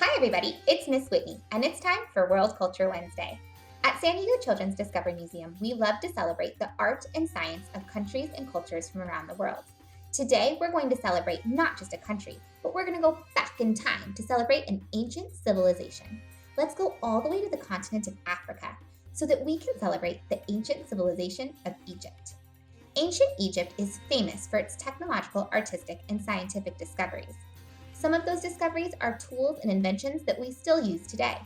Hi everybody, it's Miss Whitney, and it's time for World Culture Wednesday. At San Diego Children's Discovery Museum, we love to celebrate the art and science of countries and cultures from around the world. Today, we're going to celebrate not just a country, but we're going to go back in time to celebrate an ancient civilization. Let's go all the way to the continent of Africa so that we can celebrate the ancient civilization of Egypt. Ancient Egypt is famous for its technological, artistic, and scientific discoveries. Some of those discoveries are tools and inventions that we still use today.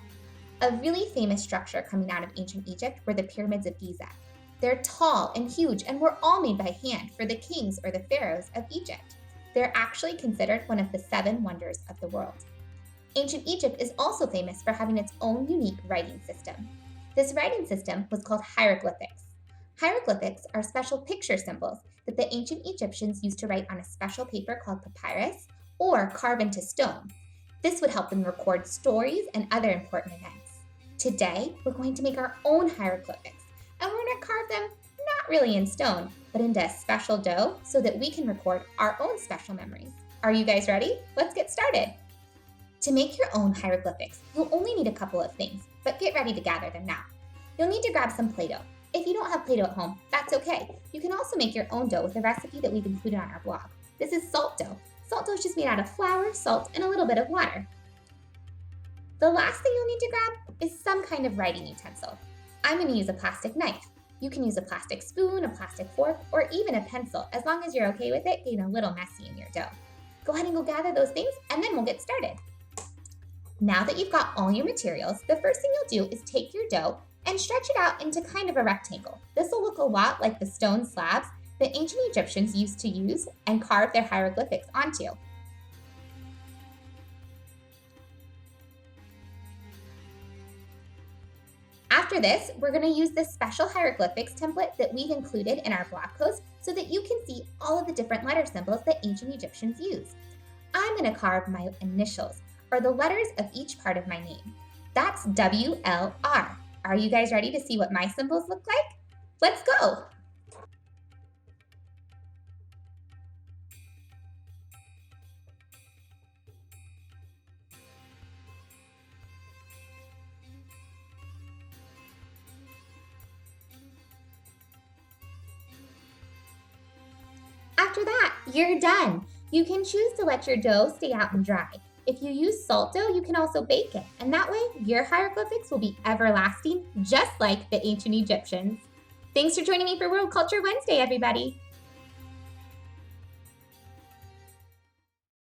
A really famous structure coming out of ancient Egypt were the pyramids of Giza. They're tall and huge and were all made by hand for the kings or the pharaohs of Egypt. They're actually considered one of the 7 wonders of the world. Ancient Egypt is also famous for having its own unique writing system. This writing system was called hieroglyphics. Hieroglyphics are special picture symbols that the ancient Egyptians used to write on a special paper called papyrus or carve into stone. This would help them record stories and other important events. Today, we're going to make our own hieroglyphics, and we're going to carve them not really in stone, but into a special dough so that we can record our own special memories. Are you guys ready? Let's get started. To make your own hieroglyphics, you'll only need a couple of things, but get ready to gather them now. You'll need to grab some Play-Doh. If you don't have Play-Doh at home, that's okay. You can also make your own dough with a recipe that we've included on our blog. This is salt dough. Salt dough is just made out of flour, salt, and a little bit of water. The last thing you'll need to grab is some kind of writing utensil. I'm going to use a plastic knife. You can use a plastic spoon, a plastic fork, or even a pencil, as long as you're okay with it getting a little messy in your dough. Go ahead and go gather those things, and then we'll get started. Now that you've got all your materials, the first thing you'll do is take your dough and stretch it out into kind of a rectangle. This will look a lot like the stone slabs that ancient Egyptians used to use and carve their hieroglyphics onto. After this, we're going to use this special hieroglyphics template that we've included in our blog post so that you can see all of the different letter symbols that ancient Egyptians used. I'm going to carve my initials, or the letters of each part of my name. That's WLR. Are you guys ready to see what my symbols look like? Let's go! After that, you're done. You can choose to let your dough stay out and dry. If you use salt dough, you can also bake it, and that way your hieroglyphics will be everlasting, just like the ancient Egyptians. Thanks for joining me for World Culture Wednesday, everybody.